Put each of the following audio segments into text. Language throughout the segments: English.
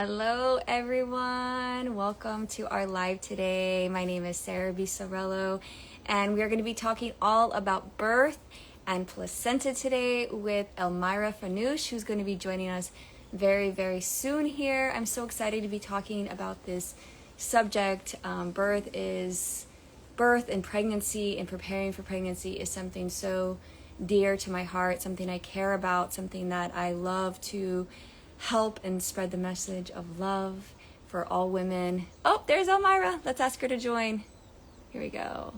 Hello, everyone. Welcome to our live today. My name is Sarah Bisarello, and we are going to be talking all about birth and placenta today with Elmira Farnoosh, who's going to be joining us very, very soon here. I'm so excited to be talking about this subject. Birth and pregnancy and preparing for pregnancy is something so dear to my heart, something I care about, something that I love to help and spread the message of love for all women. Oh, there's Elmira. Let's ask her to join. Here we go.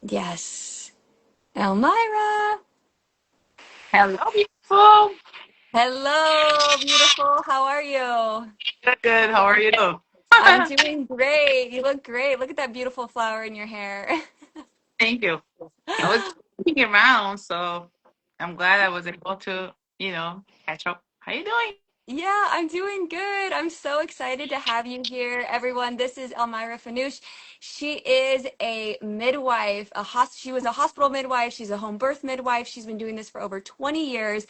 Yes. Elmira. Hello, beautiful. Hello, beautiful. How are you? Good, good. How are you? I'm doing great. You look great. Look at that beautiful flower in your hair. Thank you. I was looking around, so I'm glad I was able to, catch up. How you doing? Yeah, I'm doing good. I'm so excited to have you here, everyone. This is Elmira Farnoosh. She is a midwife. She was a hospital midwife. She's a home birth midwife. She's been doing this for over 20 years.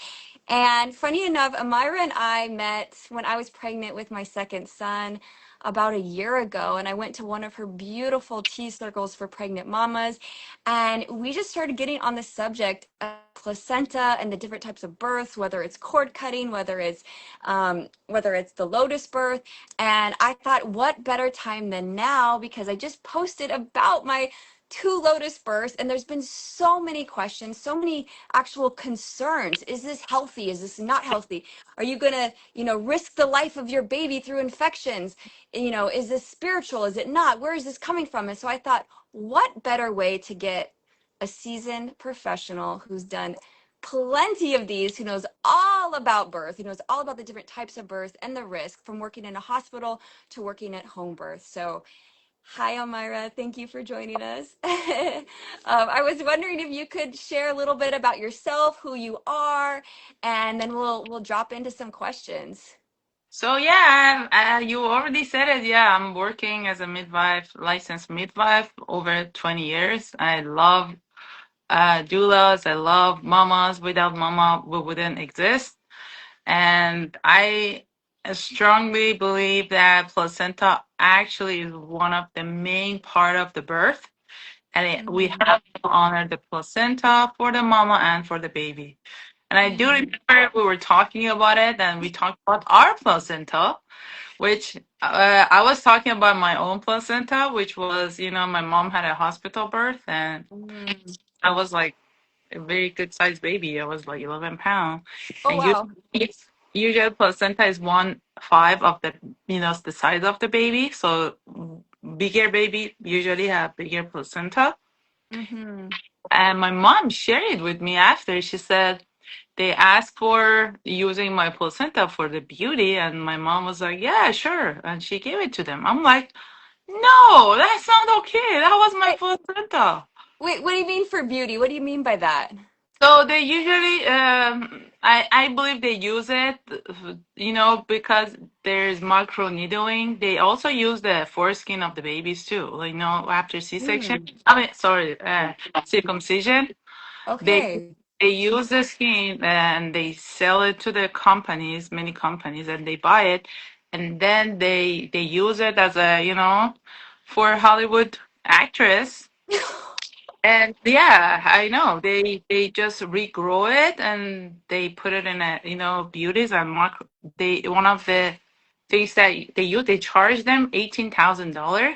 And funny enough, Elmira and I met when I was pregnant with my second son about a year ago. And I went to one of her beautiful tea circles for pregnant mamas. And we just started getting on the subject of placenta and the different types of births, whether it's cord cutting, whether it's the lotus birth. And I thought, what better time than now? Because I just posted about my two lotus births, and there's been so many questions, so many actual concerns. Is this healthy? Is this not healthy? Are you going to, risk the life of your baby through infections? Is this spiritual? Is it not? Where is this coming from? And so I thought, what better way to get a seasoned professional who's done plenty of these, who knows all about birth, who knows all about the different types of birth and the risk from working in a hospital to working at home birth. So, hi, Elmira. Thank you for joining us. I was wondering if you could share a little bit about yourself, who you are, and then we'll drop into some questions. So yeah, you already said it. Yeah, I'm working as a midwife, licensed midwife, over 20 years. I love doulas. I love mamas. Without mama, we wouldn't exist. And I strongly believe that placenta actually is one of the main part of the birth. And we Mhm. have to honor the placenta for the mama and for the baby. And I do Mhm. remember we were talking about it and we talked about our placenta, which I was talking about my own placenta, which was, my mom had a hospital birth and Mhm. I was like, a very good sized baby. I was like 11 pounds. Oh, And wow. usually placenta is 1/5 of the size of the baby. So bigger baby usually have bigger placenta. Hmm. And my mom shared it with me after. She said they asked for using my placenta for the beauty. And my mom was like, yeah, sure. And she gave it to them. I'm like, no, that's not okay. That was my Wait, placenta. wait, what do you mean for beauty? What do you mean by that? So they usually, I believe they use it, because there's micro needling. They also use the foreskin of the babies too. After C-section. Hmm. I mean, sorry, circumcision. They Okay. they use the skin and they sell it to the companies, many companies, and they buy it, and then they use it as for Hollywood actress. And yeah, I know. They just regrow it and they put it in a beauties and mark. They one of the things that they use, they charge them $18,000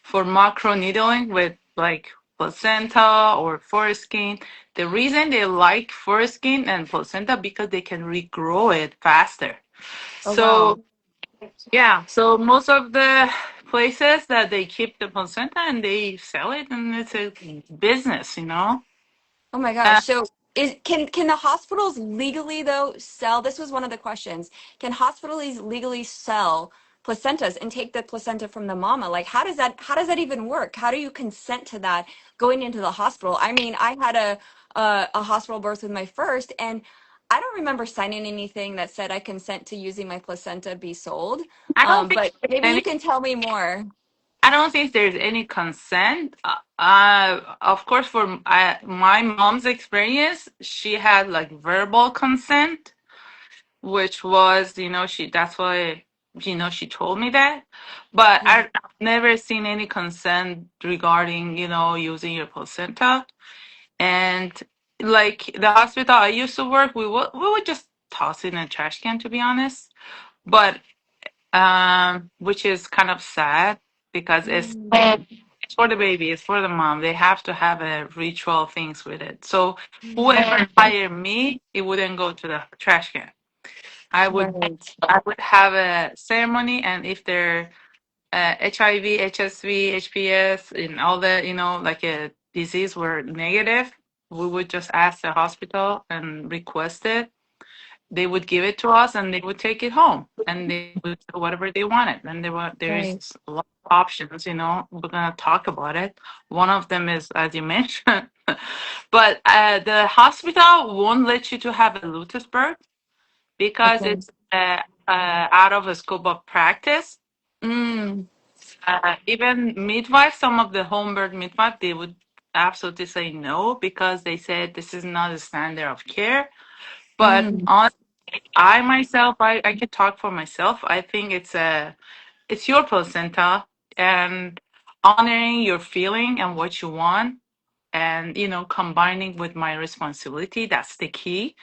for macro needling with like placenta or foreskin. The reason they like foreskin and placenta because they can regrow it faster. Oh, wow. So yeah, so most of the places that they keep the placenta and they sell it and it's a business. Oh my Uh, gosh. So can the hospitals legally though sell? This was one of the questions. Can hospitals legally sell placentas and take the placenta from the mama? Like how does that even work? How do you consent to that going into the hospital? I mean, I had a hospital birth with my first, and I don't remember signing anything that said I consent to using my placenta be sold. I don't think But maybe you any, can tell me more. I don't think there's any consent. Of course, for my mom's experience, she had like verbal consent, which was, she that's why, she told me that. But Yeah. I've never seen any consent regarding, using your placenta. And like the hospital I used to work, we would just toss it in a trash can, to be honest. But which is kind of sad because Mm, it's for the baby, it's for the mom. They have to have a ritual things with it. So mm, whoever hired me, it wouldn't go to the trash can. I would right. I would have a ceremony, and if they're HIV, HSV, HPS, and all the like a disease were negative, we would just ask the hospital and request it. They would give it to us, and they would take it home, and they would do whatever they wanted. And there Right. is a lot of options. We're gonna talk about it. One of them is, as you mentioned, but the hospital won't let you to have a Lotus birth because Okay. it's out of the scope of practice. Mm, Even midwives, some of the home birth midwives, they would absolutely say no because they said this is not a standard of care. But mm, on I myself, I can talk for myself. I think it's your placenta, and honoring your feeling and what you want, and combining with my responsibility. That's the key.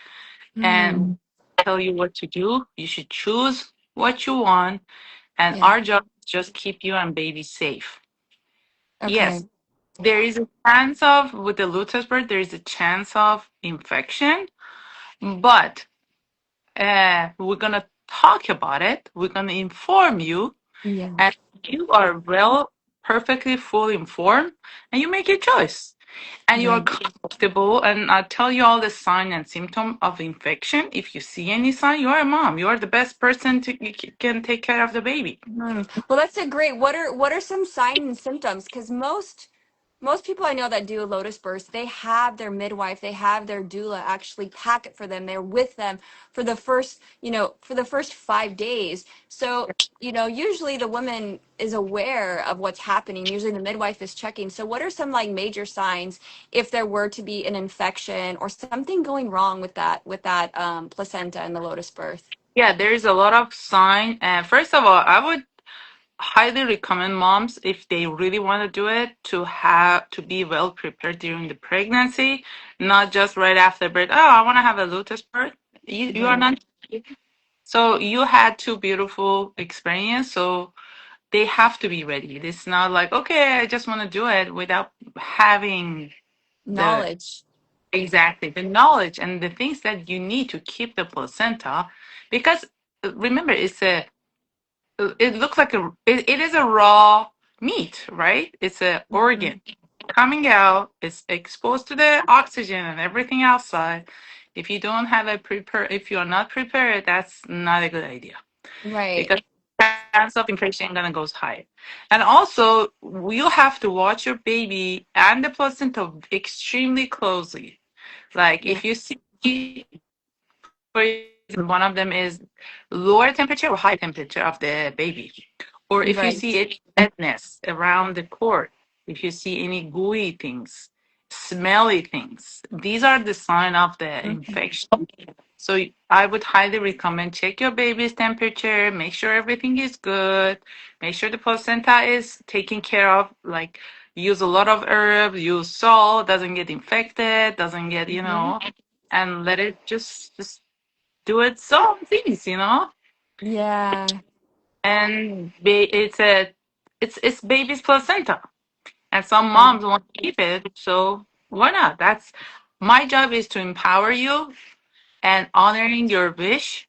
mm. And tell you what to do. You should choose what you want, and Yeah. our job is just keep you and baby safe. Yes, Okay. there is a chance of with the Luteus birth, there is a chance of infection, but we're gonna talk about it. We're gonna inform you, Yeah. and you are well, perfectly fully informed, and you make your choice. And you are Right. comfortable. And I'll tell you all the sign and symptom of infection. If you see any sign, you are a mom. You are the best person to can take care of the baby. Mhm. Well, that's a great. What are some signs and symptoms? Because most people I know that do a Lotus birth, they have their midwife, they have their doula actually pack it for them. They're with them for the first, for the first 5 days. So, usually the woman is aware of what's happening. Usually the midwife is checking. So, what are some like major signs if there were to be an infection or something going wrong with that placenta and the Lotus birth? Yeah, there is a lot of sign. First of all, I would highly recommend moms, if they really want to do it, to be well prepared during the pregnancy, not just right after birth. Oh, I want to have a Lotus birth. You are Right. not. So you had two beautiful experience. So they have to be ready. It's not like, okay, I just want to do it without having the Knowledge. exactly the knowledge and the things that you need to keep the placenta, because remember, it looks like it is a raw meat, right? It's a Mhm. organ coming out. It's exposed to the oxygen and everything outside. If you don't have if you are not prepared, that's not a good idea, Right. because chance of infection gonna goes high. And also, you have to watch your baby and the placenta extremely closely. Like Yeah. if you see, for example, one of them is lower temperature or high temperature of the baby, or if you Right. see any redness around the cord, if you see any gooey things, smelly things, these are the sign of the Mhm. infection. So I would highly recommend check your baby's temperature, make sure everything is good, make sure the placenta is taken care of, like use a lot of herbs, use salt, doesn't get infected, doesn't get, Mhm. and let it just do its own things. Yeah. And it's baby's placenta. And some Right. moms want to keep it, so why not? That's my job, is to empower you and honoring your wish,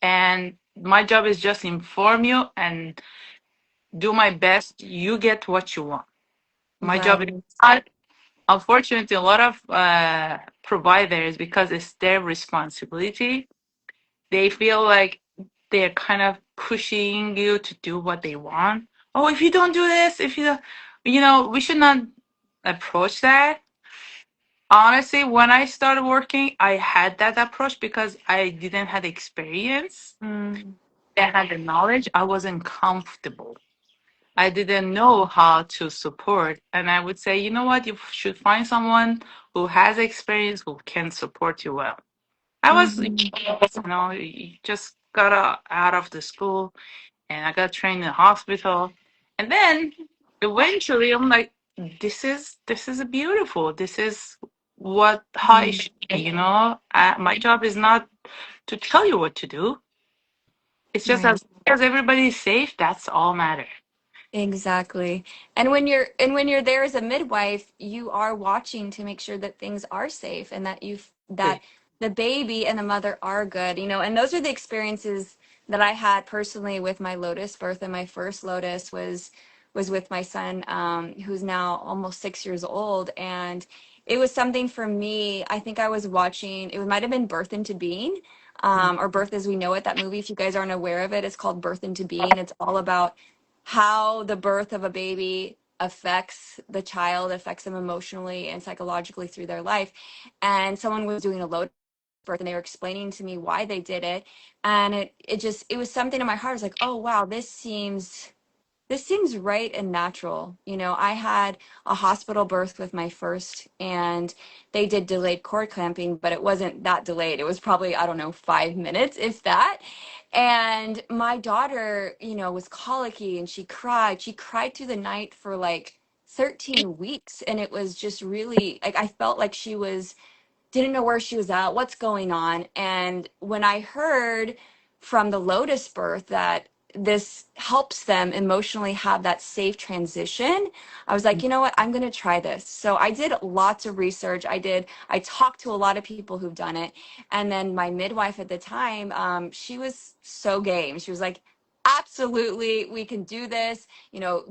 and my job is just inform you and do my best you get what you want. My job is Right. not, unfortunately, a lot of providers, because it's their responsibility, they feel like they're kind of pushing you to do what they want. Oh, if you don't do this, if you don't, we should not approach that. Honestly, when I started working, I had that approach because I didn't have experience. Mm. I had the knowledge. I wasn't comfortable. I didn't know how to support. And I would say, you know what, you should find someone who has experience who can support you well. I was, Hmm. just got out of the school and I got trained in the hospital. And then eventually I'm like, this is beautiful. This is what how it should be. My job is not to tell you what to do. It's just Right. as long as everybody's safe, that's all matter. Exactly. And when you're there as a midwife, you are watching to make sure that things are safe and that that the baby and the mother are good, and those are the experiences that I had personally with my Lotus birth. And my first Lotus was with my son, who's now almost 6 years old. And it was something for me. I think I was watching, it might have been Birth into Being, or Birth as We Know It, that movie. If you guys aren't aware of it, it's called Birth into Being. It's all about how the birth of a baby affects the child, affects them emotionally and psychologically through their life. And someone was doing a low birth and they were explaining to me why they did it. And it was something in my heart. I was like, oh wow, this seems right and natural. I had a hospital birth with my first, and they did delayed cord clamping, but it wasn't that delayed. It was probably, I don't know, 5 minutes, if that. And my daughter, was colicky and she cried. She cried through the night for like 13 weeks. And it was just really like, I felt like she didn't know where she was at, what's going on. And when I heard from the Lotus birth that this helps them emotionally have that safe transition, I was like, you know what, I'm going to try this. So I did lots of research. I talked to a lot of people who've done it. And then my midwife at the time, she was so game. She was like, absolutely, we can do this,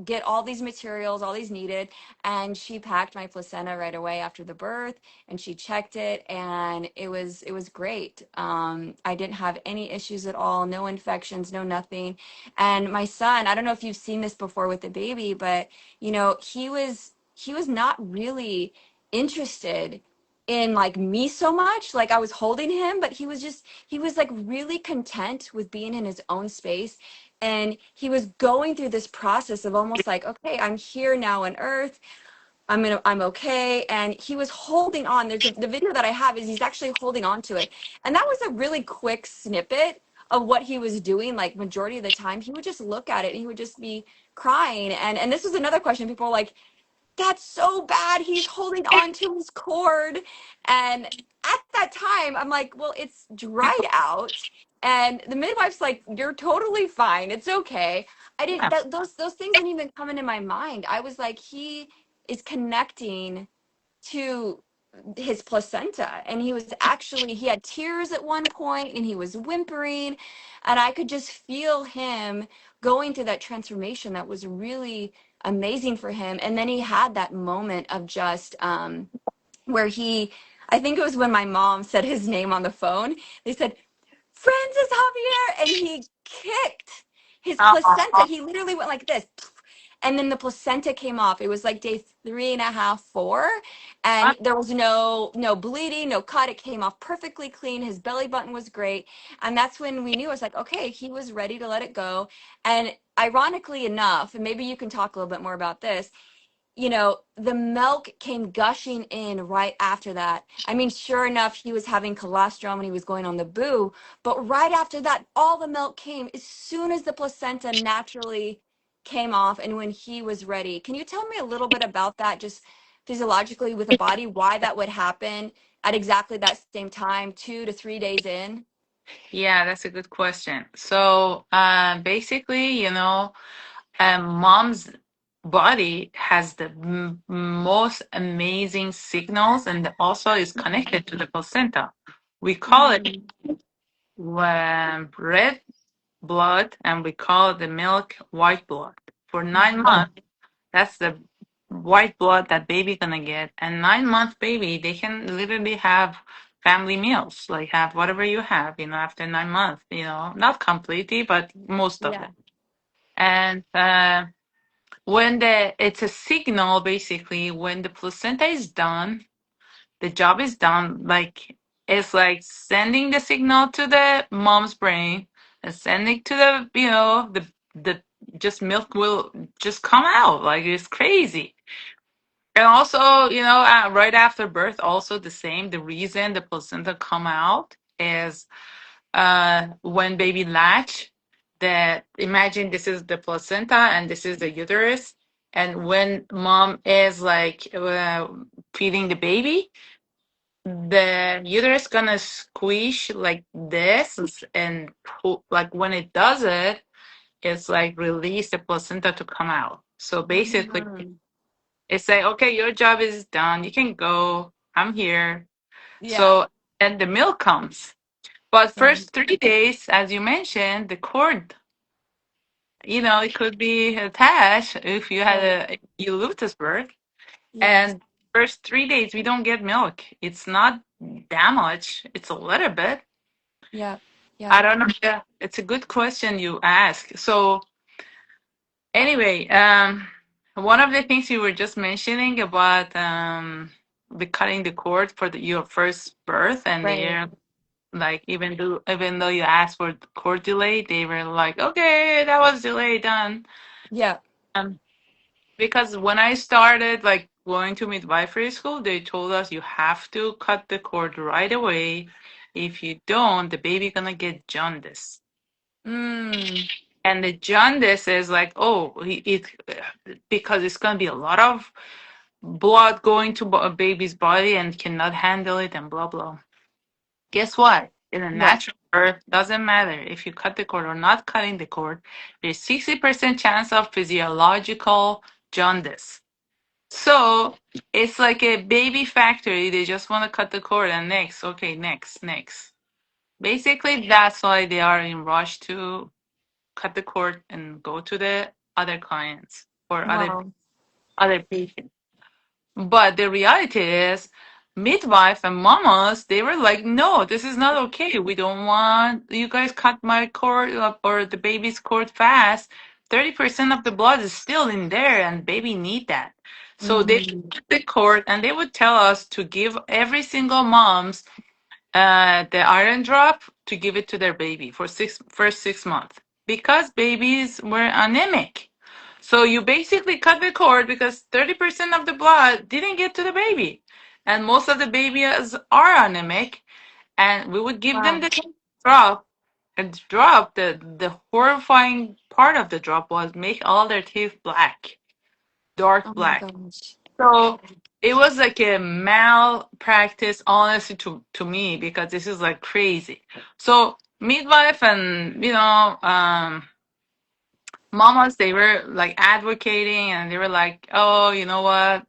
get all these materials, all these needed. And she packed my placenta right away after the birth, and she checked it, and it was great. I didn't have any issues at all, no infections, no nothing. And my son, I don't know if you've seen this before with the baby, but he was not really interested in like me so much. Like I was holding him, but he was like really content with being in his own space. And he was going through this process of almost like, okay, I'm here now on earth. I'm okay. And he was holding on. The video that I have is he's actually holding on to it. And that was a really quick snippet of what he was doing. Like majority of the time, he would just look at it and he would just be crying. And this was another question. People were like, that's so bad. He's holding on to his cord. And at that time, I'm like, well, it's dried out. And the midwife's like, you're totally fine. It's okay. I didn't, Yeah. those things didn't even come into my mind. I was like, he is connecting to his placenta, and he had tears at one point and he was whimpering, and I could just feel him going through that transformation that was really amazing for him. And then he had that moment of just where I think it was when my mom said his name on the phone. They said, Francis Javier, and he kicked his placenta. Uh, He literally went like this, and then the placenta came off. It was like day 3.5, 4, and there was no bleeding, no cut. It came off perfectly clean. His belly button was great, and that's when we knew. I was like, okay, he was ready to let it go. And ironically enough, and maybe you can talk a little bit more about this, the milk came gushing in right after that. I mean, sure enough, he was having colostrum and he was going on the boo, but right after that, all the milk came as soon as the placenta naturally came off and when he was ready. Can you tell me a little bit about that, just physiologically with the body, why that would happen at exactly that same time, 2 to 3 days in? yeah, that's a good question. So, basically, mom's body has the most amazing signals and also is connected to the placenta. We call it Mm-hmm. red blood and we call the milk white blood. For 9 months, that's the white blood that baby gonna get. And 9 month baby, they can literally have family meals, like have whatever you have, after 9 months, not completely, but most of Yeah. it. And when it's a signal, basically, when the placenta is done, the job is done. Like it's like sending the signal to the mom's brain and sending to the just milk will just come out. Like it's crazy. And also, right after birth, also the same. The reason the placenta come out is when baby latch. That imagine this is the placenta and this is the uterus, and when mom is like feeding the baby, the uterus gonna squish like this and pull, like when it does it, it's like release the placenta to come out. So basically, Mhm. it's like, okay, your job is done. You can go. I'm here. Yeah. So, and the milk comes. But Right. first 3 days, as you mentioned, the cord, it could be attached if you had Right. a Eulutus birth. Yes. And first 3 days, we don't get milk. It's not that much. It's a little bit. Yeah. Yeah. I don't know. Yeah, it's a good question you ask. So anyway, one of the things you were just mentioning about the cutting the cord for your first birth, and Right. they're like, even though you asked for the cord delay, they were like, okay, that was delayed, done. Yeah. Um, because when I started like going to midwifery school, they told us you have to cut the cord right away. If you don't, the baby gonna get jaundice. Mm. And the jaundice is like, oh, because it's gonna be a lot of blood going to a baby's body and cannot handle it and blah blah. Guess what? In a What? natural birth, doesn't matter if you cut the cord or not cutting the cord. There's 60% chance of physiological jaundice. So it's like a baby factory. They just want to cut the cord and next, okay, next, next. Basically, that's why they are in rush to cut the cord and go to the other clients or Wow. other patients. But the reality is, midwife and mamas, they were like, no, this is not okay. We don't want you guys cut my cord or the baby's cord fast. 30% of the blood is still in there and baby need that. So they Hmm. cut the cord and they would tell us to give every single mom's the iron drop to give it to their baby for first 6 months because babies were anemic. So you basically cut the cord because 30% of the blood didn't get to the baby, and most of the babies are anemic. And we would give them Wow. the drop. And drop the horrifying part of the drop was make all their teeth black, dark Oh my black. gosh. So it was like a malpractice, honestly, to me, because this is like crazy. So midwife and mamas, they were like advocating, and they were like, oh, you know what?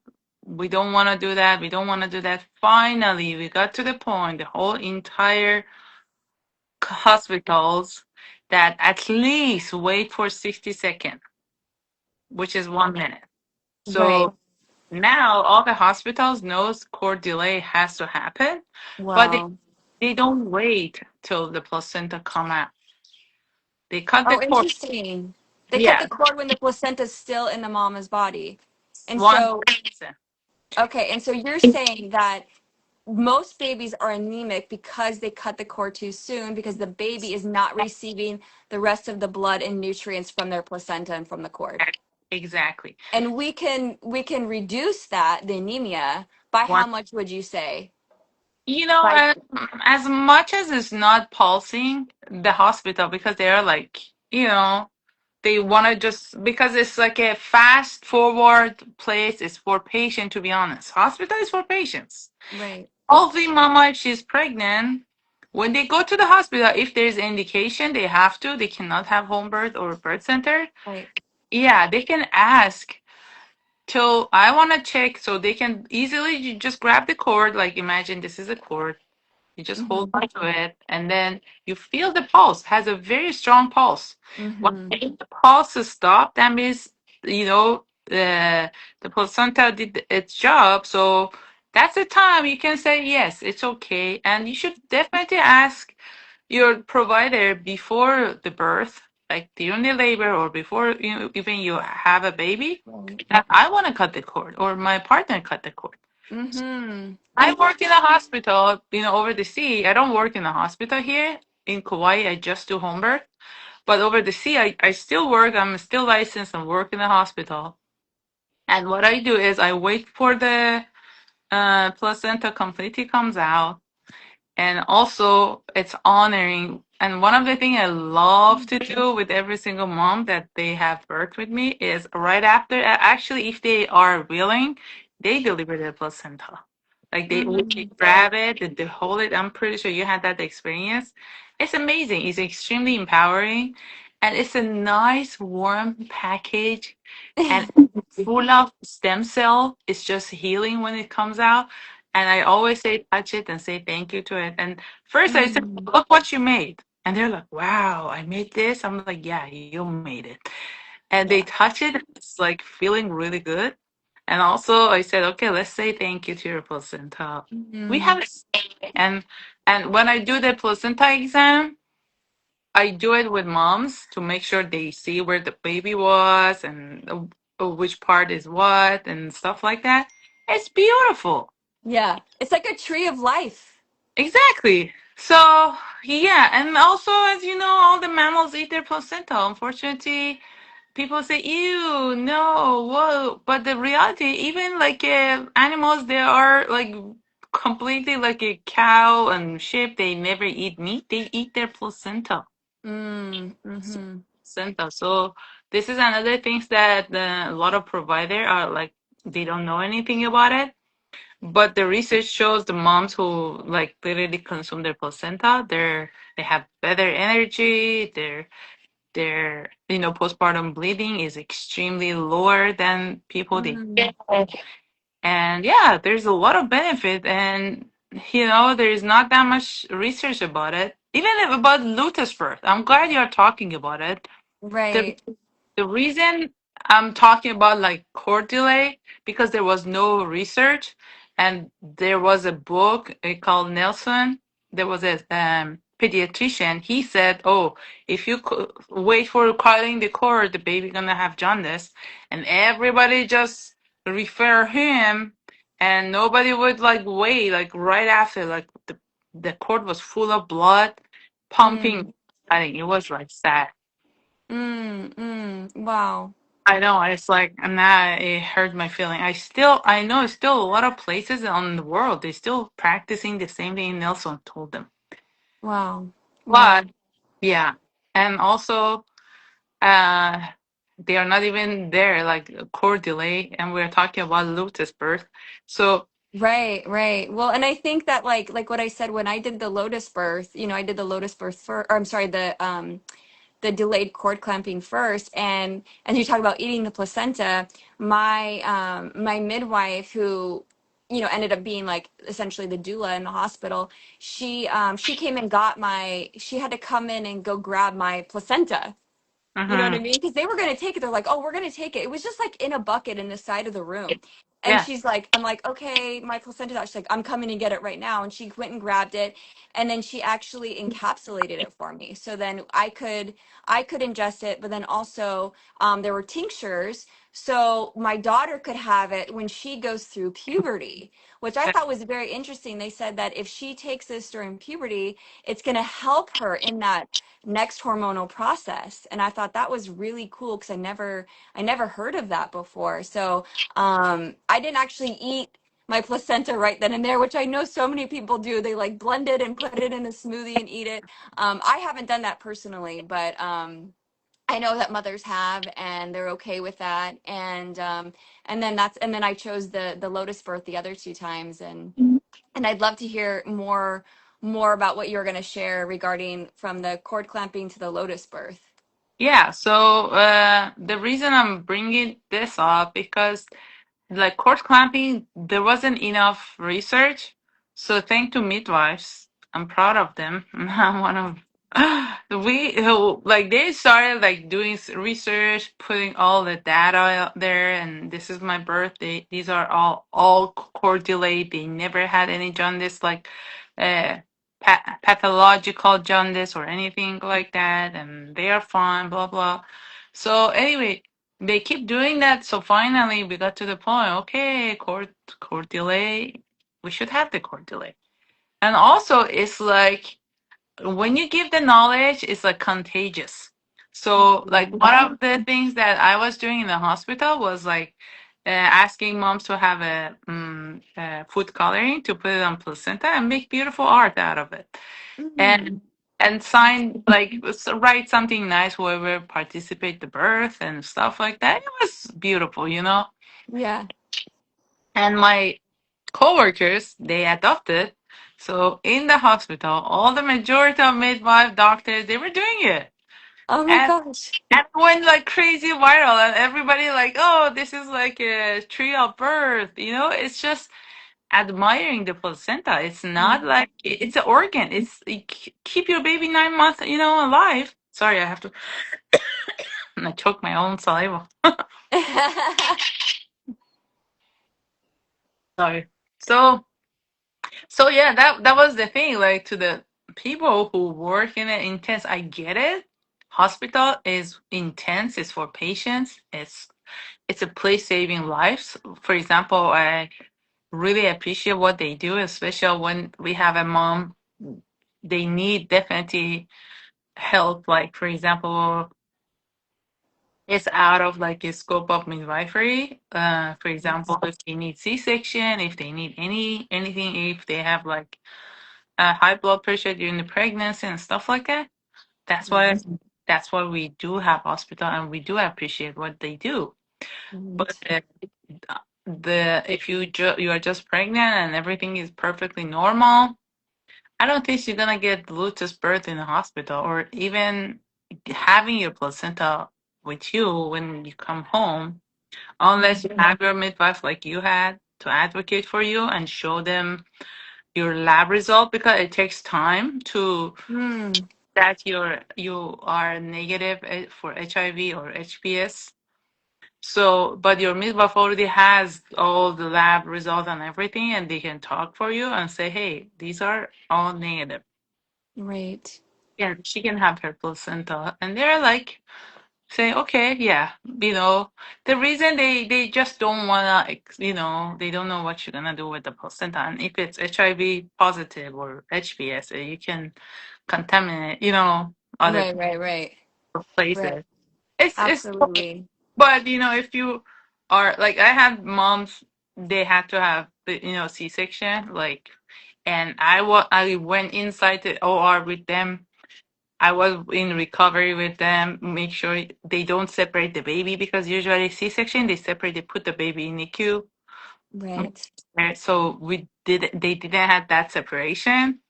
We don't want to do that. We don't want to do that. Finally, we got to the point, the whole entire hospitals, that at least wait for 60 seconds, which is 1 minute. Right. So now all the hospitals knows cord delay has to happen, but they, Wow. they don't wait till the placenta come out. They cut the Oh, cord. interesting. They cut Yeah, the cord when the placenta's still in the mama's body. And one so, person. okay, and so you're saying that most babies are anemic because they cut the cord too soon because the baby is not receiving the rest of the blood and nutrients from their placenta and from the cord. Exactly. And we can reduce that, the anemia, by One. how much would you say? You know, By as much as it's not pulsing, the hospital, because they're like, they want to just, because it's like a fast forward place. It's for patient, to be honest. Hospital is for patients. right, Healthy mama, if she's pregnant, when they go to the hospital, if there's indication, they have to. They cannot have home birth or birth center. right. Yeah, they can ask till I want to check, so they can easily just grab the cord. Like imagine this is a cord. You just hold Mm-hmm. onto it, and then you feel the pulse. Has a very strong pulse. When Mm-hmm. the pulse is stopped, that means the placenta did its job. So that's the time you can say yes, it's okay, and you should definitely ask your provider before the birth, like during the labor or before even you have a baby, Right. that I want to cut the cord or my partner cut the cord. Mm-hmm. I work in a hospital, over the sea. I don't work in a hospital here in Kauai. I just do home birth. But over the sea, I still work. I'm still licensed and work in the hospital. And what I do is I wait for the placenta completely comes out, and also it's honoring. And one of the things I love to do with every single mom that they have birth with me is right after, actually, if they are willing, they deliver the placenta. Like they Mm. grab it, they hold it. I'm pretty sure you had that experience. It's amazing. It's extremely empowering, and it's a nice warm package, and full of stem cell. It's just healing when it comes out. And I always say, touch it and say thank you to it. And first I said, Mm. look what you made. And they're like, wow, I made this. I'm like, yeah, you made it. And they Yeah. touch it. It's like feeling really good. And also I said, okay, let's say thank you to your placenta. We Mm. have a say. And when I do the placenta exam, I do it with moms to make sure they see where the baby was and which part is what and stuff like that. It's beautiful. Yeah. It's like a tree of life. Exactly. So, yeah, and also, as you know, all the mammals eat their placenta. Unfortunately, people say, ew, no, whoa. But the reality, even like animals, they are like completely like a cow and sheep, they never eat meat, they eat their placenta. Mm. So, Mm-hmm. placenta. So, this is another things that a lot of provider are like, they don't know anything about it. But the research shows the moms who like literally consume their placenta, they have better energy. Their postpartum bleeding is extremely lower than people they Mm. get. And yeah, there's a lot of benefit, and there's not that much research about it. Even about lotus birth. I'm glad you're talking about it. The Right. the reason I'm talking about like cord delay because there was no research, and there was a book called Nelson. There was a pediatrician. He said, "Oh, if you wait for coiling the cord, the baby gonna have jaundice," and everybody just refer him, and nobody would like wait like right after like the cord was full of blood, pumping. Mm. I think it was like sad. Mm. Mm. Wow. I know, it's like, and that it hurt my feeling. I know still a lot of places in the world, they still practicing the same thing Nelson told them. Wow. But Wow. yeah, and also, uh, they are not even there, like cord delay, and we're talking about lotus birth. So, Right, right. Well, and I think that like what I said when I did the lotus birth, I did the lotus birth for, or I'm sorry, the delayed cord clamping first, and you talk about eating the placenta. My midwife, who ended up being like essentially the doula in the hospital, she came and got my, she had to come in and go grab my placenta. You know what I mhm, mean? Because they were going to take it. They're like, oh, we're going to take it. It was just like in a bucket in the side of the room. And yeah, she's like, I'm like, okay, my placenta's out. She's like, I'm coming to get it right now. And she went and grabbed it. And then she actually encapsulated it for me. So then I could ingest it, but then also there were tinctures. So my daughter could have it when she goes through puberty, which I thought was very interesting. They said that if she takes this during puberty, it's going to help her in that next hormonal process. And I thought that was really cool because I never heard of that before. So I didn't actually eat my placenta right then and there, which I know so many people do. They like blend it and put it in a smoothie and eat it. I haven't done that personally, but I know that mothers have, and they're okay with that. And then I chose the lotus birth the other two times, and I'd love to hear more about what you're going to share regarding from the cord clamping to the lotus birth. yeah. So, the reason I'm bringing this up because like cord clamping, there wasn't enough research. So thank to midwives, I'm proud of them. I'm one of we like they started like doing research, putting all the data out there, and this is my birthday. These are all cord delayed. They never had any jaundice, like uh, pathological jaundice or anything like that, and they are fine. Blah blah. So anyway, they keep doing that. So finally, we got to the point. Okay, court delay. We should have the court delay. And also, it's like when you give the knowledge, it's like contagious. So, like, one of the things that I was doing in the hospital was like asking moms to have food coloring to put it on placenta and make beautiful art out of it, Mm. and sign like write something nice whoever participate the birth and stuff like that. It was beautiful, you know. Yeah. And my coworkers they adopted. So in the hospital, all the majority of midwife doctors they were doing it. Oh my And gosh. and it went like crazy viral, and everybody like, oh, this is like a tree of birth. You know, it's just admiring the placenta. It's not Mm. like it's an organ. Keep your baby 9 months, you know, alive. Sorry, I have to. I choke my own saliva. Sorry. So yeah, that was the thing. Like to the people who work in it intense, I get it. Hospital is intense. It's for patients. It's a place saving lives. For example, I really appreciate what they do, especially when we have a mom. They need definitely help. Like for example, it's out of like a scope of midwifery. For example, if they need C-section, if they need anything, if they have like high blood pressure during the pregnancy and stuff like that. That's why Right. we do have hospital and we do appreciate what they do. But Right. the if you are just pregnant and everything is perfectly normal, I don't think you're gonna get Bluetooth birth in the hospital or even having your placenta with you when you come home, unless you have your midwife like you had to advocate for you and show them your lab result because it takes time to Mm. that you are negative for HIV or HPS. So, but your midwife already has all the lab results and everything, and they can talk for you and say, "Hey, these are all negative." Right. Yeah, she can have her placenta, and they're like, say, "Okay, yeah." You know, the reason they just don't wanna, they don't know what you're gonna do with the placenta, and if it's HIV positive or HPS, you can contaminate, other Right. Right. Right. Right. places. It's Absolutely. but if you are like I had moms they had to have C-section like and I went inside the OR with them. I was in recovery with them, make sure they don't separate the baby because usually C-section they put the baby in NICU. Right. So they didn't have that separation.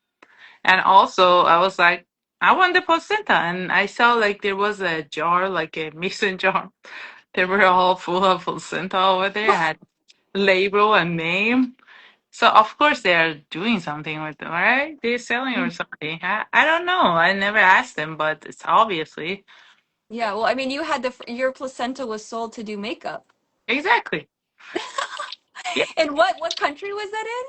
And also, I was like, I want the placenta. And I saw like there was a jar, like a mason jar. They were all full of placenta over there, had label and name. So of course they are doing something with them, right? They're selling or something. I don't know. I never asked them, but it's obviously. Yeah. Well, I mean, you had your placenta was sold to do makeup. Exactly. Yeah. And what country was that in?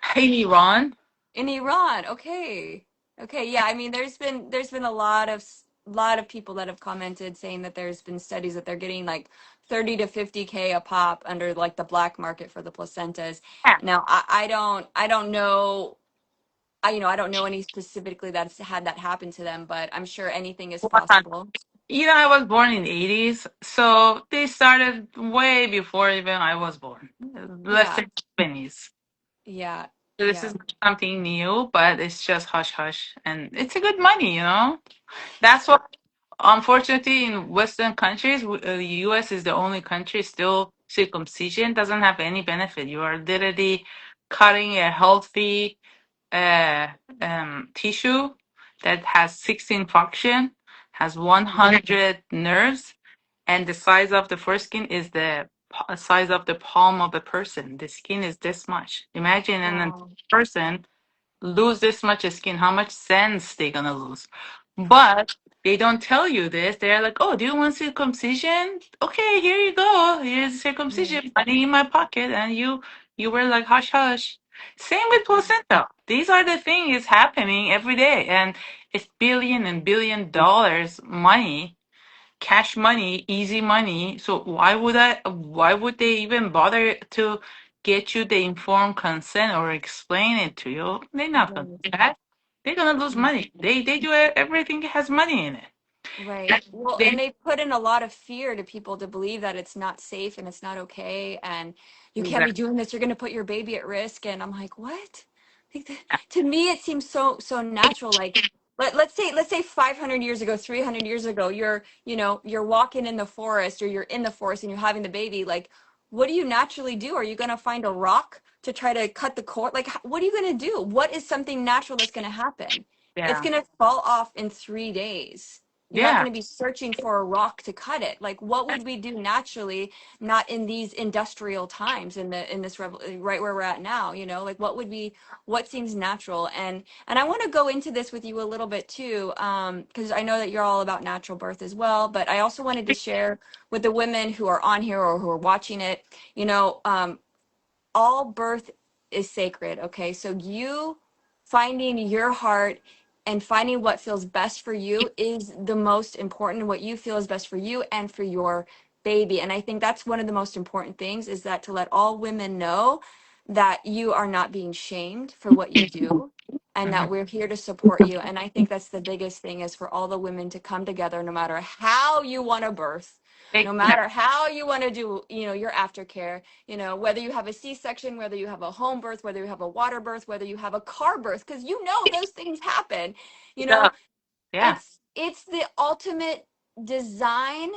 Hey, Ron. In Iran. Okay. Okay. Yeah. I mean, there's been a lot of people that have commented saying that there's been studies that they're getting like 30 to 50K a pop under like the black market for the placentas. Yeah. Now, I don't know. I don't know any specifically that's had that happen to them, but I'm sure anything is possible. I was born in '80s, so they started way before even I was born. Let's Yeah. say '20s. Yeah. So this Yeah. is something new, but it's just hush hush, and it's a good money. That's what, unfortunately, in Western countries, U.S. is the only country still circumcision doesn't have any benefit. You are literally cutting a healthy uh, tissue that has 16 function, has 100 nerves, and the size of the foreskin is the size of the palm of a person. The skin is this much. Imagine a Wow. person lose this much skin, how much sense they gonna lose. But they don't tell you this. They're like, oh, do you want circumcision? Okay, here you go. Here's Right. circumcision money in my pocket. And you were like, hush, hush. Same with placenta. These are the things happening every day. And it's billion and billion dollars money, cash money, easy money. So why would they even bother to get you the informed consent or explain it to you? They're not gonna Right. do that. They're gonna lose money. They do everything has money in it. Right. Well, and They, they put in a lot of fear to people to believe that it's not safe and it's not okay and you can't be doing this. You're going to put your baby at risk. And I'm like, what? Like, to me, it seems so natural. Like, let's say 500 years ago, 300 years ago, you're walking in the forest or you're in the forest and you're having the baby. Like, what do you naturally do? Are you going to find a rock to try to cut the cord? Like, what are you going to do? What is something natural that's going to happen? It's yeah, going to fall off in 3 days. You're not yeah, going to be searching for a rock to cut it. Like, what would we do naturally, not in these industrial times, in this right where we're at now? Like, what seems natural? And I want to go into this with you a little bit too, because I know that you're all about natural birth as well. But I also wanted to share with the women who are on here or who are watching it. All birth is sacred, okay? So you finding your heart and finding what feels best for you is the most important, what you feel is best for you and for your baby. And I think that's one of the most important things, is that to let all women know that you are not being shamed for what you do and hmm that we're here to support you. And I think that's the biggest thing, is for all the women to come together, no matter how you want to birth, no yeah, matter how you want to do, your aftercare, whether you have a C-section, whether you have a home birth, whether you have a water birth, whether you have a car birth, because those things happen. you yeah, know yeah. it's the ultimate design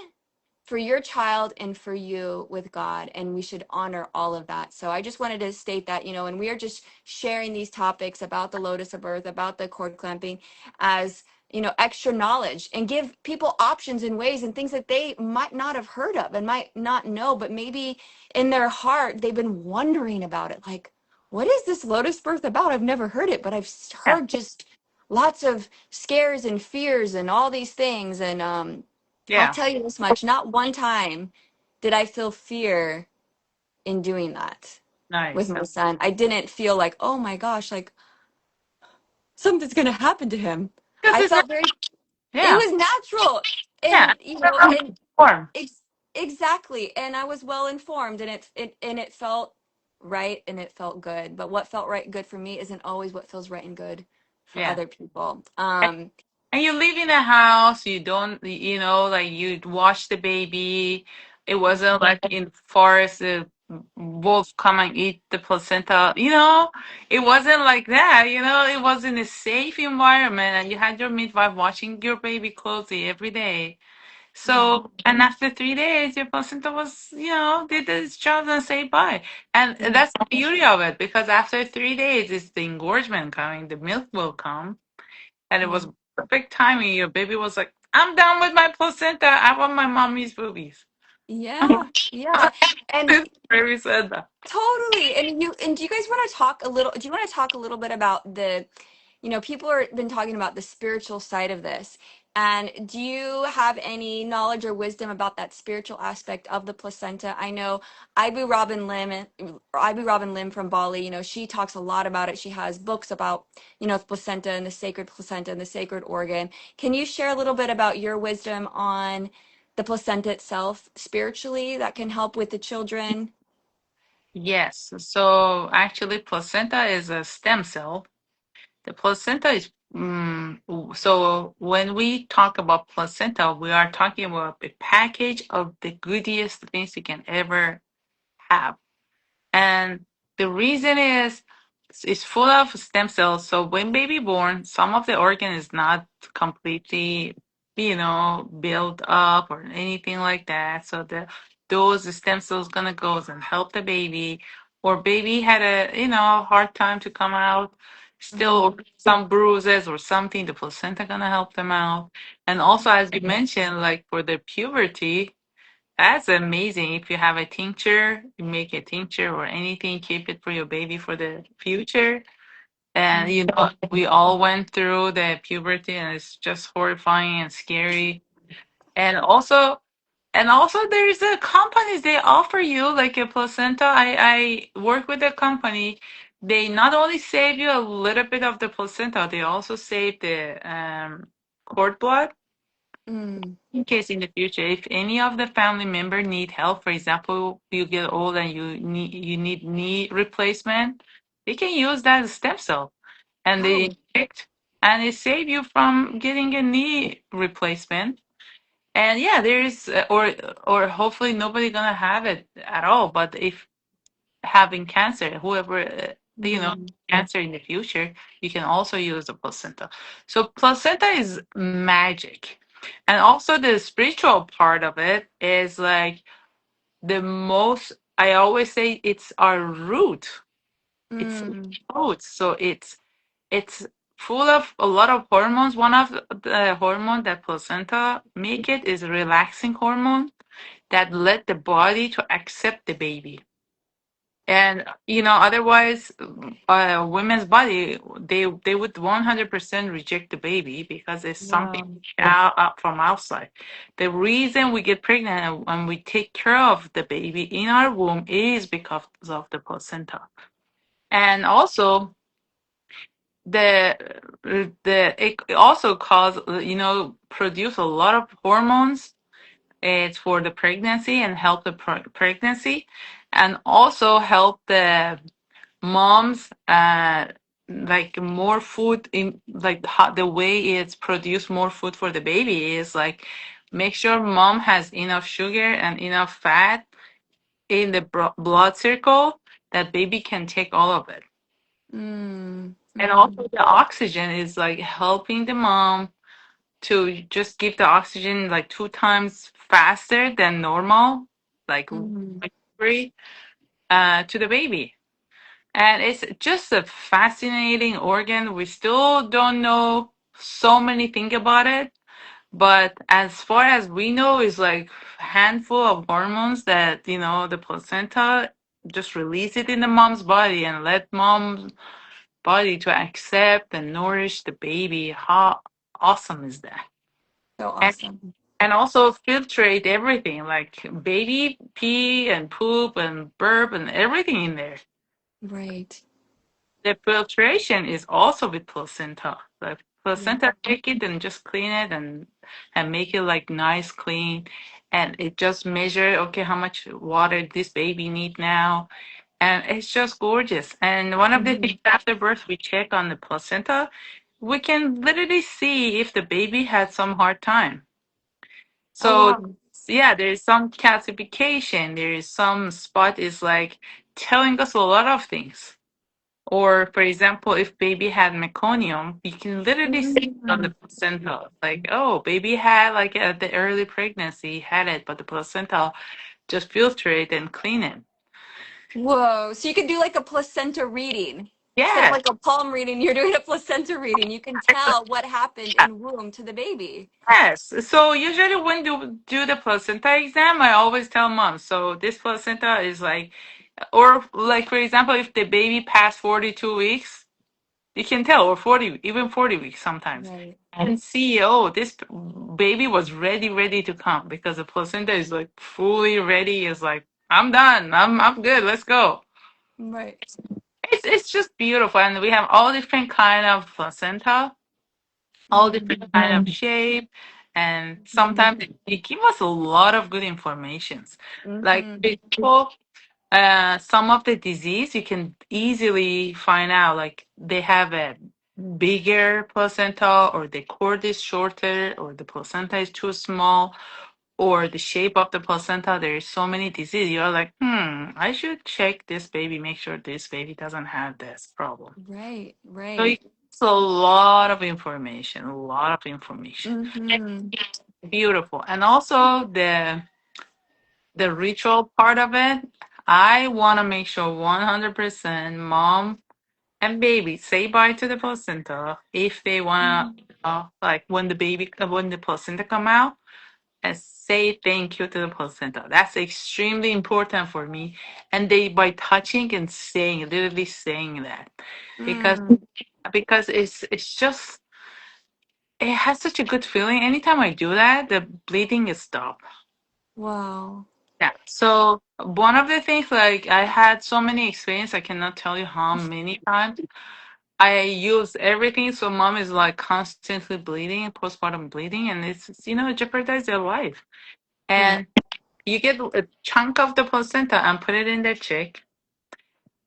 for your child and for you with God, and we should honor all of that. So I just wanted to state that, and we are just sharing these topics about the lotus of birth, about the cord clamping, as extra knowledge, and give people options and ways and things that they might not have heard of and might not know, but maybe in their heart they've been wondering about it. Like, what is this lotus birth about? I've never heard it, but I've Yeah. heard just lots of scares and fears and all these things. And I'll Yeah. tell you this much, not one time did I feel fear in doing that with Nice. my son. I didn't feel like, oh my gosh, like something's going to happen to him. Because I it's not, felt very, it yeah, was natural. yeah. And, Warm. exactly. And I was well informed, and it felt right and it felt good. But what felt right and good for me isn't always what feels right and good for Yeah. other people. And you live in a house, you don't, like you watch the baby. It wasn't like in forest, the wolf come and eat the placenta. It wasn't like that. It was in a safe environment, and you had your midwife watching your baby closely every day. Mhm. So, and after 3 days, your placenta was, did its job and say bye. And Mhm. that's the beauty of it, because after 3 days, it's the engorgement coming, the milk will come. And it was Mhm. perfect timing. Your baby was like, I'm done with my placenta. I want my mommy's boobies. Yeah, yeah. And This baby said that. totally. And do you guys want to talk a little, do you want to talk a little bit about people are been talking about the spiritual side of this. And do you have any knowledge or wisdom about that spiritual aspect of the placenta? I know Ibu Robin Lim from Bali, she talks a lot about it. She has books about, the placenta and the sacred placenta and the sacred organ. Can you share a little bit about your wisdom on the placenta itself spiritually that can help with the children? Yes. So actually, placenta is a stem cell. The placenta is, so when we talk about placenta, we are talking about a package of the goodiest things you can ever have. And the reason is it's full of stem cells. So when baby born, some of the organ is not completely, built up or anything like that. So those stem cells gonna go and help the baby. Or baby had a, hard time to come out, Mm-hmm. still some bruises or something, the placenta gonna help them out. And also, as you mentioned, like for the puberty, that's amazing. If you have a tincture, you make a tincture or anything, keep it for your baby for the future. And we all went through the puberty, and it's just horrifying and scary. And also there's a companies they offer you like a placenta. I work with a company. They not only save you a little bit of the placenta, they also save the cord blood, Mm. in case in the future, if any of the family member need help, for example, you get old and you need knee replacement, they can use that stem cell, and they Oh, inject. and it saves you from getting a knee replacement. And yeah, there's or hopefully nobody gonna have it at all. But if having cancer, whoever Mm. cancer in the future, you can also use the placenta. So placenta is magic, and also the spiritual part of it is like the most. I always say it's our root. It's Mm. root. So it's full of a lot of hormones. One of the hormone that placenta make it is a relaxing hormone that let the body to accept the baby. And otherwise, women's body, they would 100% reject the baby because it's something Wow. out from outside. The reason we get pregnant and we take care of the baby in our womb is because of the placenta. And also the it also cause produce a lot of hormones. It's for the pregnancy and help the pregnancy, and also help the moms like more food in like how, the way it's produced more food for the baby is like make sure mom has enough sugar and enough fat in the blood circle that baby can take all of it. Mm. And Mm-hmm. also the oxygen is like helping the mom to just give the oxygen like 2 times faster than normal, like Mm. free to the baby. And it's just a fascinating organ. We still don't know so many things about it, but as far as we know, it's like handful of hormones that the placenta just release it in the mom's body and let mom's body to accept and nourish the baby. How awesome is that? So And awesome. and also filtrate everything like baby pee and poop and burp and everything in there. Right. The filtration is also with placenta. The Yeah. placenta take it and just clean it and make it like nice clean, and it just measure okay how much water this baby need now, and it's just gorgeous. And one of the Mm-hmm. things after birth we check on the placenta, we can literally see if the baby had some hard time. Oh So wow. yeah, there is some calcification. There is some spot is like telling us a lot of things. Or, for example, if baby had meconium, you can literally see it on the Mm. placenta. Like, oh, baby had like at the early pregnancy had it, but the placenta just filter it and clean it. Whoa. So you could do like a placenta reading. Instead of Yes, like a palm reading, you're doing a placenta reading. You can tell what happened in womb to the baby. yes. So usually when do the placenta exam, I always tell mom. So this placenta is like, or like for example, if the baby passed 42 weeks, you can tell, or 40, even 40 weeks sometimes. Right. And see, oh, this baby was ready to come because the placenta is like fully ready. Is like, I'm done. I'm good. Let's go. Right. It's just beautiful, and we have all different kind of placenta, all Mm-hmm. different kind of shape, and sometimes it give us a lot of good informations. Like Mm-hmm. people some of the disease you can easily find out like they have a bigger placenta or the cord is shorter or the placenta is too small or the shape of the placenta. There's so many diseases. You're like, I should check this baby, make sure this baby doesn't have this problem. Right. So Right. it's a lot of information, a lot of information. Mm-hmm. Beautiful. And also the ritual part of it, I want to make sure 100% mom and baby say bye to the placenta if they want to, like when the placenta come out, and say thank you to the placenta. That's extremely important for me. And they by touching and saying, literally saying that, because Mm. it's just it has such a good feeling. Anytime I do that, the bleeding is stopped. Wow. Yeah. So one of the things, like I had so many experience, I cannot tell you how many times I use everything. So mom is like constantly bleeding, postpartum bleeding, and it's jeopardize their life. Right. And you get a chunk of the placenta and put it in their cheek,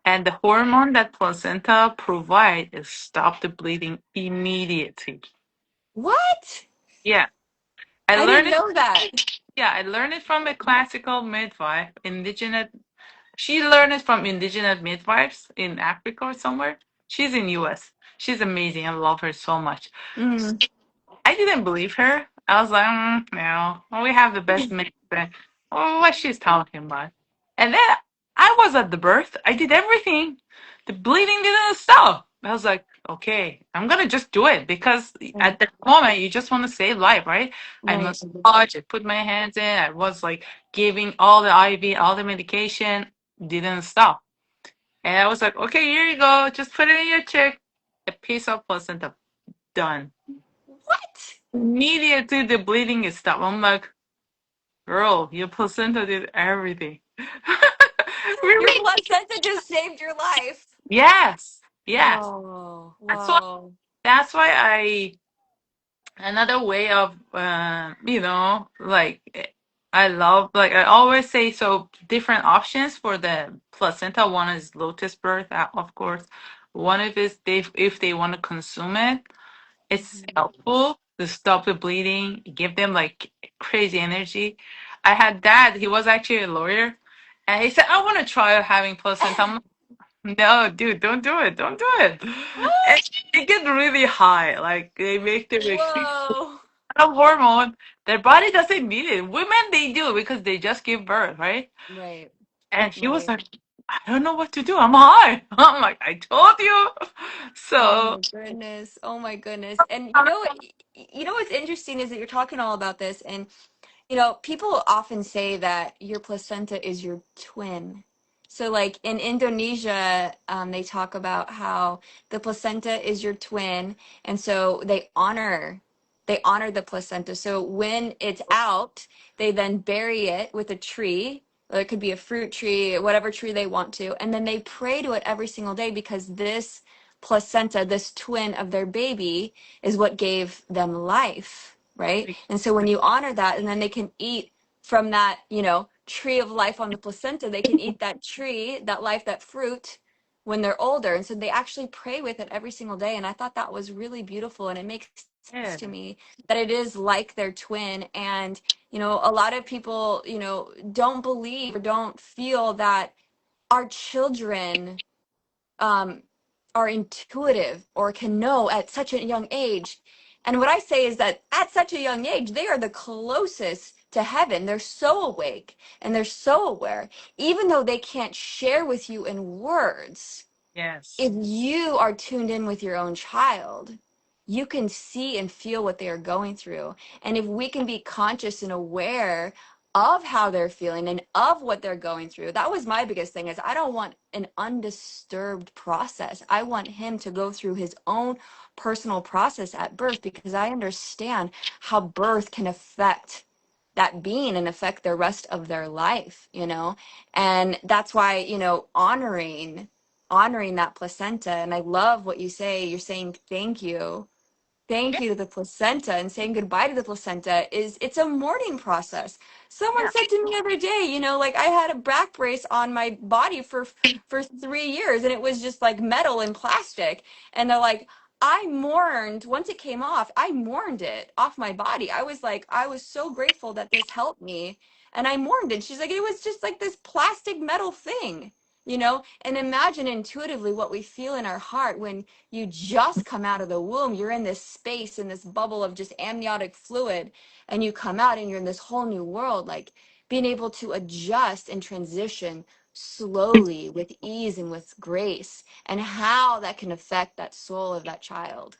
And the hormone that placenta provide is stop the bleeding immediately. What? Yeah, I I learned didn't it. know that. Yeah, I learned it from a classical midwife, indigenous. She learned it from indigenous midwives in Africa or somewhere. She's in U.S. She's amazing. I love her so much. Mm. I didn't believe her. I was like, no, well, we have the best medicine. Oh, what she's talking about. And then I was at the birth. I did everything. The bleeding didn't stop. I was like, okay, I'm gonna just do it because Right. at that moment you just want to save life, right? I Right. massaged, I put my hands in, I was like giving all the IV, all the medication, didn't stop. And I was like, okay, here you go, just put it in your cheek. A piece of placenta, done. What? Immediately the bleeding is stopped. I'm like, girl, your placenta did everything. Your Really? placenta just saved your life. Yes. Yes. Whoa. That's why Whoa. that's why I another way of like I love, like I always say, so different options for the placenta. One is lotus birth, of course. One of is they if they want to consume it. It's Mhm. helpful to stop the bleeding, give them like crazy energy. I had dad, he was actually a lawyer, and he said, I want to try having placenta. I'm like, no, dude, don't do it. Don't do it. And it gets really high. Like they make them extreme Whoa. of hormone. Their body doesn't need it. Women, they do because they just give birth, right? Right. And he was Right. like, I don't know what to do. I'm high. I'm like, I told you. Oh So, my goodness. Oh my goodness. And you know what's interesting is that you're talking all about this, and people often say that your placenta is your twin. So, like in Indonesia, they talk about how the placenta is your twin, and so they honor the placenta. So when it's out, they then bury it with a tree. Or it could be a fruit tree, whatever tree they want to, and then they pray to it every single day because this placenta, this twin of their baby, is what gave them life, right? And so when you honor that, and then they can eat from that, tree of life on the placenta, they can eat that tree, that life, that fruit when they're older. And so they actually pray with it every single day. And I thought that was really beautiful. And it makes sense yeah. to me that it is like their twin. And, a lot of people, don't believe or don't feel that our children um, are intuitive or can know at such a young age. And what I say is that at such a young age, they are the closest to heaven. They're so awake and they're so aware, even though they can't share with you in words. Yes. If you are tuned in with your own child, you can see and feel what they are going through. And if we can be conscious and aware of how they're feeling and of what they're going through, that was my biggest thing is I don't want an undisturbed process. I want him to go through his own personal process at birth because I understand how birth can affect that being and affect the rest of their life. And that's why, honoring that placenta. And I love what you say. You're saying thank Yeah. you to the placenta, and saying goodbye to the placenta it's a mourning process. Someone Yeah. said to me the other day, like I had a back brace on my body for 3 years, and it was just like metal and plastic. And they're like, I mourned once it came off. I mourned it off my body. I was so grateful that this helped me, and I mourned it. She's like, it was just like this plastic metal thing. And imagine intuitively what we feel in our heart when you just come out of the womb. You're in this space, in this bubble of just amniotic fluid, and you come out and you're in this whole new world. Like being able to adjust and transition slowly with ease and with grace, and how that can affect that soul of that child,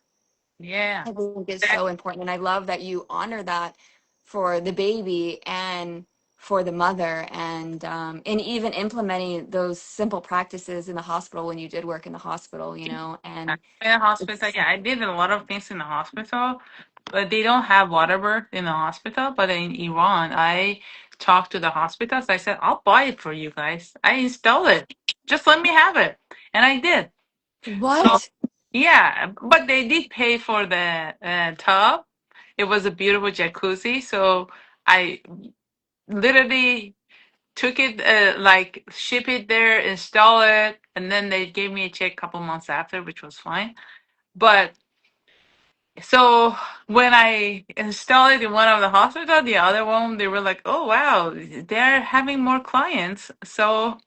Yeah. I think is so important. And I love that you honor that for the baby and for the mother, and even implementing those simple practices in the hospital when you did work in the hospital. In And the hospital, it's yeah, I did a lot of things in the hospital, but they don't have water birth in the hospital. But in Iran, I talked to the hospitals. I said, I'll buy it for you guys. I installed it. Just let me have it. And I did. So, what? yeah, but they did pay for the tub. It was a beautiful jacuzzi. So I literally took it, like ship it there, install it, and then they gave me a check a couple months after, which was fine. But so when I installed it in one of the hospital, the other one, they were like, "Oh wow, they're having more clients." So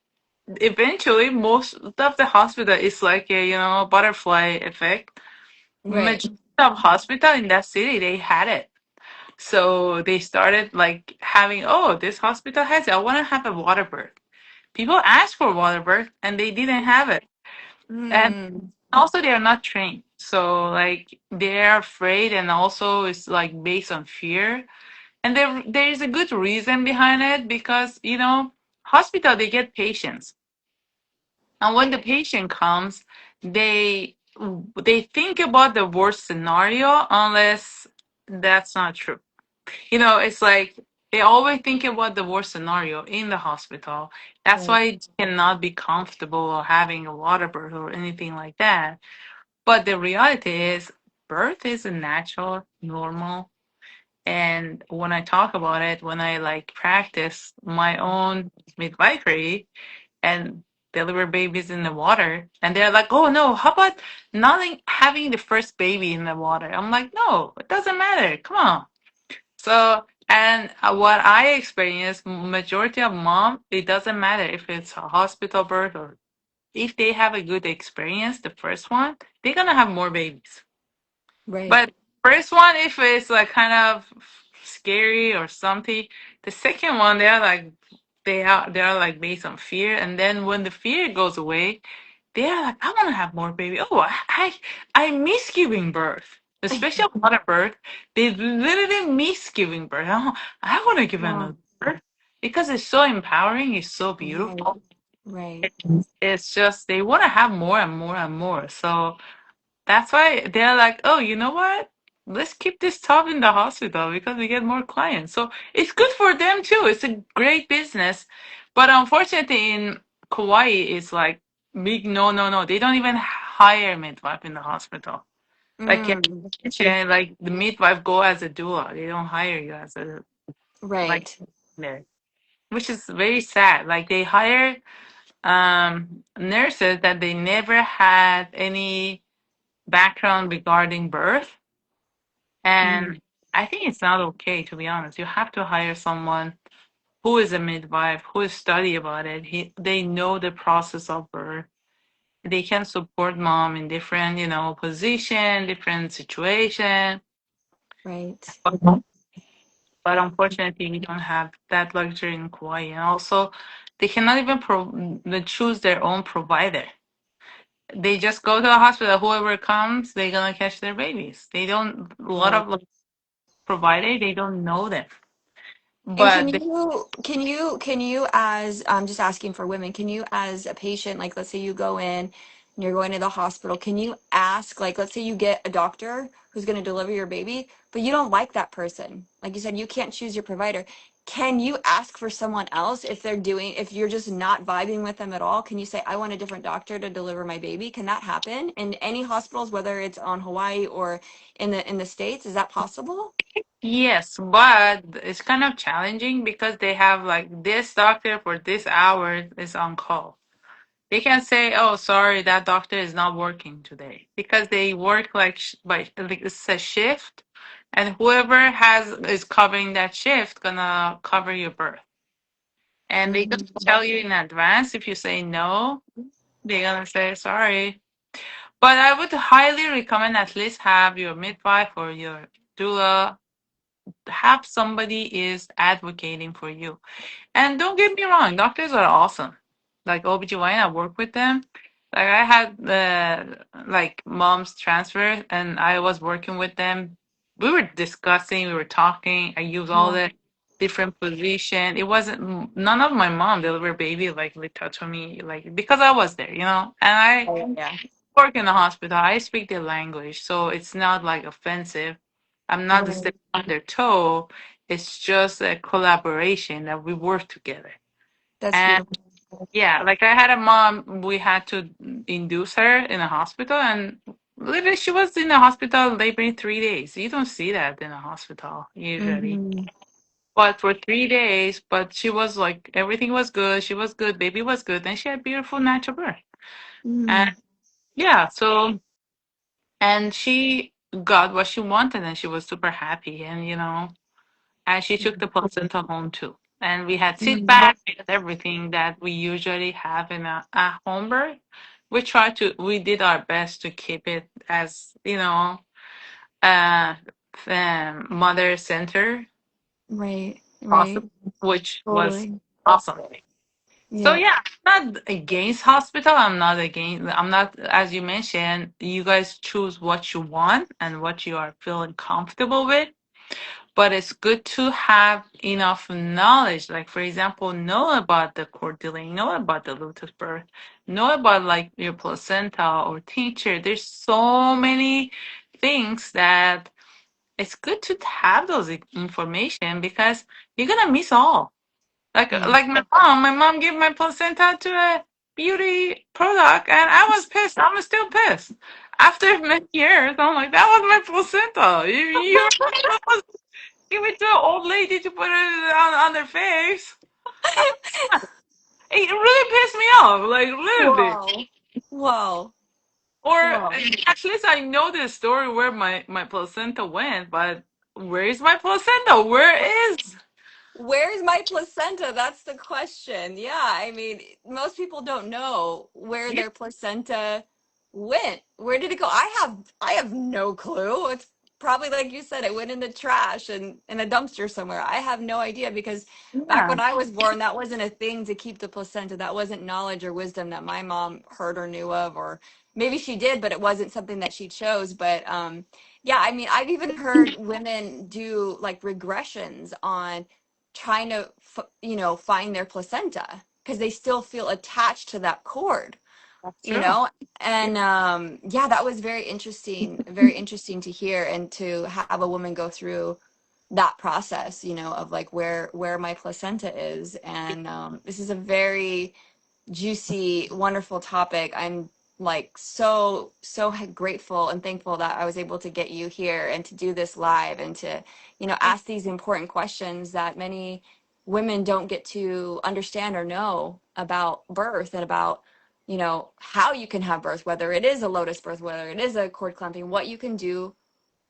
eventually, most of the hospital is like a butterfly effect. Right. Majority of hospital in that city, they had it. So they started like having, oh, this hospital has it. I want to have a water birth. People asked for water birth and they didn't have it. And Mm, also they are not trained. So like they're afraid, and also it's like based on fear. And there is a good reason behind it, because hospital, they get patients. And when the patient comes, they they think about the worst scenario, unless that's not true. It's like they always think about the worst scenario in the hospital. That's right. why it cannot be comfortable or having a water birth or anything like that. But the reality is, birth is a natural, normal. And when I talk about it, when I like practice my own midwifery and deliver babies in the water, and they're like, "Oh no, how about not having the first baby in the water?" I'm like, "No, it doesn't matter. Come on." So, and what I experience, majority of mom, it doesn't matter if it's a hospital birth, or if they have a good experience, the first one, they're gonna have more babies. Right. But first one, if it's like kind of scary or something, the second one, they are like based on fear, and then when the fear goes away, they are like, I want to have more baby. Oh, I miss giving birth, especially water birth. They literally miss giving birth. Oh, I want to give Wow. another birth because it's so empowering. It's so Right. beautiful. Right. It's just they want to have more and more and more. So that's why they're like, oh, you know what? Let's keep this top in the hospital because we get more clients. So it's good for them too. It's a great business. But unfortunately, in Kauai, it's like big no, no, no. They don't even hire midwife in the hospital. Like, Mm, like the midwife go as a doula. They don't hire you as a like right. there, which is very sad. Like they hire nurses that they never had any background regarding birth. Mm, And I think it's not okay, to be honest. You have to hire someone who is a midwife, who is study about it. They know the process of birth. They can support mom in different, position, different situation. right. But unfortunately, we don't have that luxury in Kauai. And also, they cannot even choose their own provider. They just go to the hospital. Whoever comes, they're gonna catch their babies. They don't. A lot Right. of provider, they don't know them. And can But you as just asking for women, can you as a patient, like let's say you go in and you're going to the hospital, can you ask, like let's say you get a doctor who's going to deliver your baby, but you don't like that person. Like you said, you can't choose your provider. Can you ask for someone else if you're just not vibing with them at all? Can you say, I want a different doctor to deliver my baby? Can that happen in any hospitals, whether it's on Hawaii or in the States? Is that possible? yes, but it's kind of challenging because they have like this doctor for this hour is on call. They can say, "Oh, sorry, that doctor is not working today," because they work like by like it's a shift, and whoever has is covering that shift gonna cover your birth. And they gonna Mhm. tell you in advance. If you say no, they're gonna say sorry. But I would highly recommend at least have your midwife or your doula, have somebody is advocating for you. And don't get me wrong, doctors are awesome. Like OBGYN, I work with them. Like I had like mom's transfer and I was working with them. We were discussing, we were talking. I used all Yeah. the different position. It wasn't none of my mom delivered baby like they touched on me like because I was there, And I Oh, yeah. work in the hospital. I speak their language, so it's not like offensive. I'm not Right. stepping on their toe. It's just a collaboration that we work together. That's And beautiful. yeah, like I had a mom, we had to induce her in a hospital, and literally she was in the hospital laboring 3 days. You don't see that in a hospital usually. Hmm. but for 3 days. But she was like, everything was good. She was good. Baby was good. And she had beautiful natural birth. And Mm, yeah, so, and she got what she wanted and she was super happy. And, and she took the placenta home too. And we had sit mm, back, we had everything that we usually have in a home birth. We did our best to keep it as, uh, mother center right, right. possible, which was Totally. awesome. So Yep. yeah, I'm not against hospital. I'm not, as you mentioned, you guys choose what you want and what you are feeling comfortable with. But it's good to have enough knowledge. Like for example, know about the cord delay, know about the luteal birth, know about like your placenta or tincture. There's so many things that it's good to have those information because you're gonna miss all. Yeah. Like my mom gave my placenta to a beauty product, and I was pissed. I'm still pissed. After many years, I'm like, that was my placenta. You're supposed to give it to an old lady to put it on their face. I'm like, it really pissed me off, like literally. Whoa. Whoa. Or Whoa. at least I know the story where my placenta went, but where is my placenta? Where is? Where's my placenta? That's the question. Yeah, I mean, most people don't know where Yeah, their placenta went. Where did it go? I have no clue. It's probably like you said, it went in the trash and in a dumpster somewhere. I have no idea because back yeah, when I was born, that wasn't a thing to keep the placenta. That wasn't knowledge or wisdom that my mom heard or knew of, or maybe she did, but it wasn't something that she chose. But yeah, I mean, I've even heard women do like regressions on trying to find their placenta because they still feel attached to that cord, that's you true. know Yeah, and yeah, that was very interesting to hear and to have a woman go through that process, of like where my placenta is. And this is a very juicy, wonderful topic. I'm like so grateful and thankful that I was able to get you here and to do this live and to, ask these important questions that many women don't get to understand or know about birth and about, how you can have birth, whether it is a lotus birth, whether it is a cord clamping, what you can do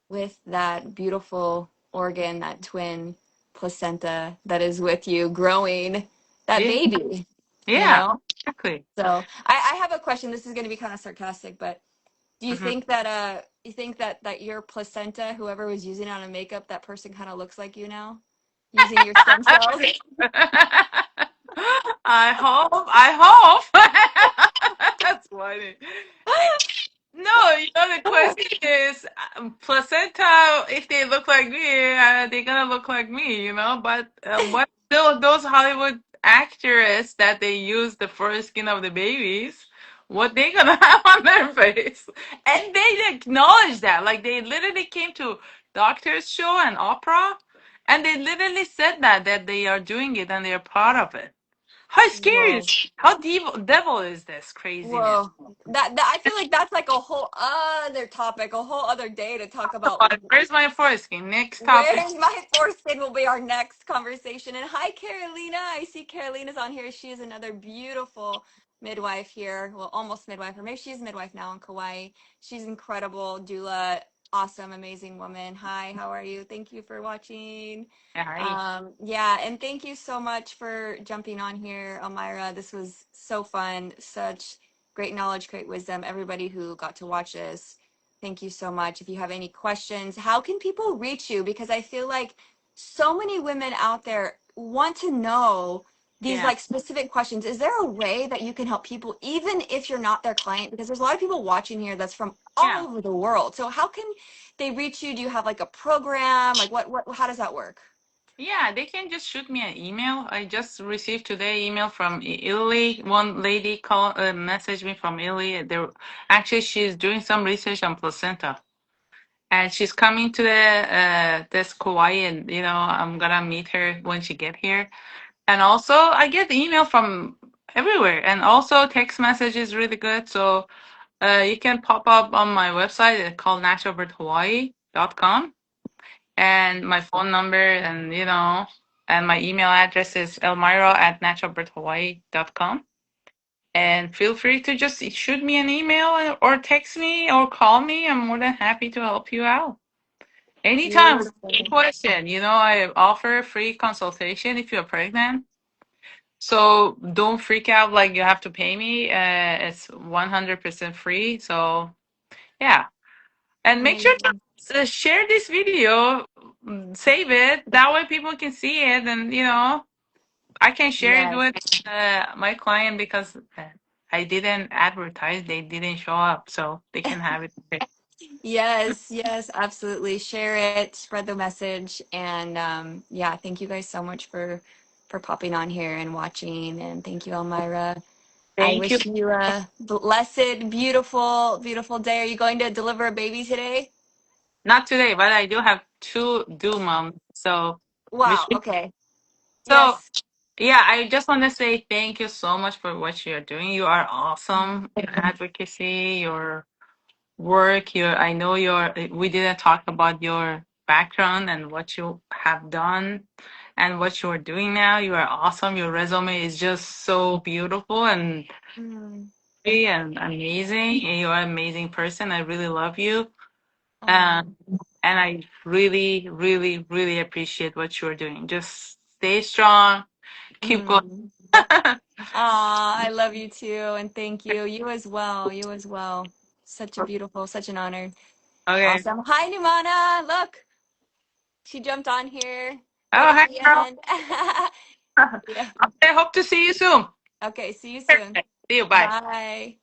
with that beautiful organ, that twin placenta that is with you growing that yeah, baby, you yeah, know? exactly. So I have a question. This is going to be kind of sarcastic, but do you Mhm. think that that your placenta, whoever was using it on a makeup, that person kind of looks like you now, using your stem cells? I hope. That's funny. No, the question is placenta. If they look like me, they're gonna look like me, But what still those Hollywood actors that they use the foreskin of the babies, what they gonna have on their face? And they acknowledge that, like they literally came to doctor's show and opera, and they literally said that they are doing it and they are proud of it. How scary Whoa. is? How devil is this craziness? Whoa. That I feel like that's like a whole other topic, a whole other day to talk about. Where's my foreskin? Next topic. Where's my foreskin will be our next conversation. And hi, Carolina. I see Carolina's on here. She is another beautiful midwife here. Well, almost midwife, or maybe she's midwife now in Kauai. She's incredible, doula, awesome, amazing woman. Hi, how are you? Thank you for watching. Hi. Yeah, and thank you so much for jumping on here, Elmira. This was so fun, such great knowledge, great wisdom. Everybody who got to watch this, thank you so much. If you have any questions, how can people reach you? Because I feel like so many women out there want to know these Yeah. like specific questions. Is there a way that you can help people, even if you're not their client? Because there's a lot of people watching here that's from Yeah. all over the world. So how can they reach you? Do you have like a program? Like how does that work? Yeah, they can just shoot me an email. I just received today email from Italy. One lady messaged me from Italy. Actually, she's doing some research on placenta, and she's coming to this Kauai, and I'm gonna meet her when she get here. And also, I get email from everywhere, and also text message is really good. So you can pop up on my website called naturalbirdhawaii.com and my phone number, and And my email address is elmira@naturalbirthhawaii.com. And feel free to just shoot me an email or text me or call me. I'm more than happy to help you out. Anytime, any Beautiful. question. I offer a free consultation if you're pregnant. So don't freak out like you have to pay me. It's 100% free. So yeah. And make sure Amazing. to share this video, save it. That way people can see it. And, I can share it Yes. with my client because I didn't advertise. They didn't show up. So they can have it. Yes, yes, absolutely. Share it, spread the message, and yeah, thank you guys so much for popping on here and watching. And thank you, Elmira. I Thank you. wish you a blessed, beautiful, beautiful day. Are you going to deliver a baby today? Not today, but I do have two due moms. So, Wow. which Okay. so Yes. yeah, I just want to say thank you so much for what you're doing. You are awesome. Your advocacy, your work, I know we didn't talk about your background and what you have done and what you're doing now. You are awesome. Your resume is just so beautiful and Mm. amazing. And you're an amazing person. I really love you. Oh. And and I really, really, really appreciate what you're doing. Just stay strong. Keep going. Mm. Aw, I love you too, and thank you. You as well. You as well. Such a beautiful, such an honor. Okay. Awesome. Hi, Numana. Look, she jumped on here right Oh, at hi, the girl. end. Yeah. I hope to see you soon. Okay, see you soon. Okay. See you. Bye. Bye.